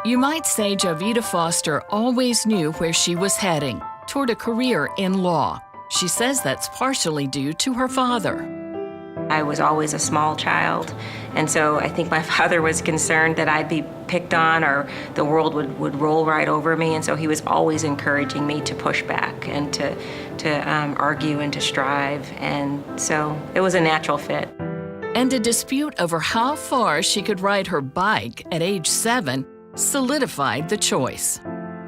You might say Jovita Foster always knew where she was heading, toward a career in law. She says that's partially due to her father. I was always a small child, and so I think my father was concerned that I'd be picked on or the world would roll right over me, and so he was always encouraging me to push back and to argue and to strive, and so it was a natural fit. And a dispute over how far she could ride her bike at age 7 solidified the choice.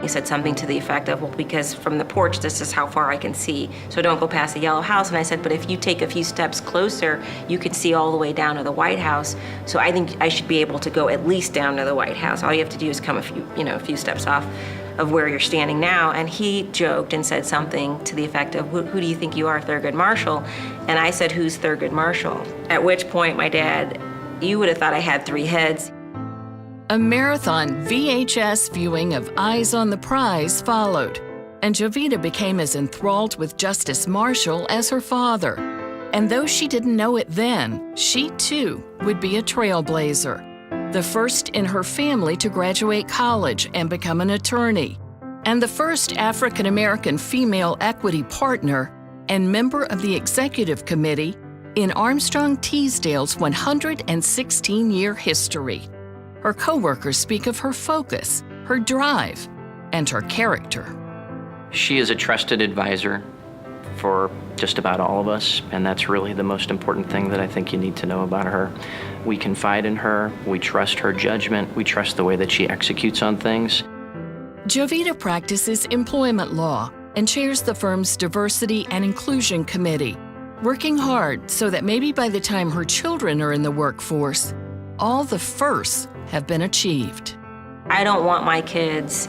He said something to the effect of, well, because from the porch, this is how far I can see, so don't go past the yellow house. And I said, but if you take a few steps closer, you could see all the way down to the White House. So I think I should be able to go at least down to the White House. All you have to do is come a few steps off of where you're standing now. And he joked and said something to the effect of, who do you think you are, Thurgood Marshall? And I said, who's Thurgood Marshall? At which point my dad, you would have thought I had 3 heads. A marathon VHS viewing of Eyes on the Prize followed, and Jovita became as enthralled with Justice Marshall as her father. And though she didn't know it then, she too would be a trailblazer, the first in her family to graduate college and become an attorney, and the first African-American female equity partner and member of the executive committee in Armstrong Teasdale's 116-year history. Her coworkers speak of her focus, her drive, and her character. She is a trusted advisor for just about all of us, and that's really the most important thing that I think you need to know about her. We confide in her, we trust her judgment, we trust the way that she executes on things. Jovita practices employment law and chairs the firm's Diversity and Inclusion Committee, working hard so that maybe by the time her children are in the workforce, all the firsts have been achieved. I don't want my kids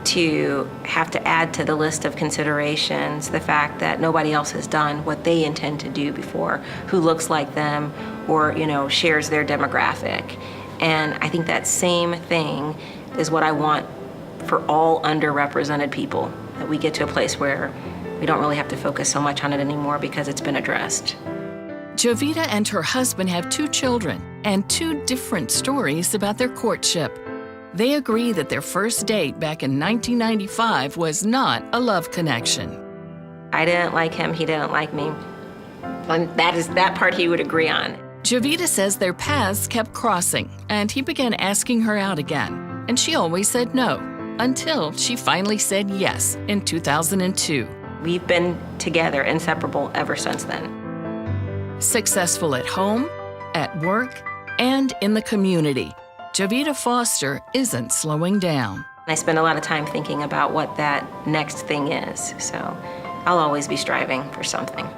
to have to add to the list of considerations the fact that nobody else has done what they intend to do before, who looks like them or, shares their demographic. And I think that same thing is what I want for all underrepresented people, that we get to a place where we don't really have to focus so much on it anymore because it's been addressed. Jovita and her husband have 2 children and 2 different stories about their courtship. They agree that their first date back in 1995 was not a love connection. I didn't like him, he didn't like me. And that part he would agree on. Jovita says their paths kept crossing, and he began asking her out again, and she always said no, until she finally said yes in 2002. We've been together, inseparable, ever since then. Successful at home, at work, and in the community, Jovita Foster isn't slowing down. I spend a lot of time thinking about what that next thing is, so I'll always be striving for something.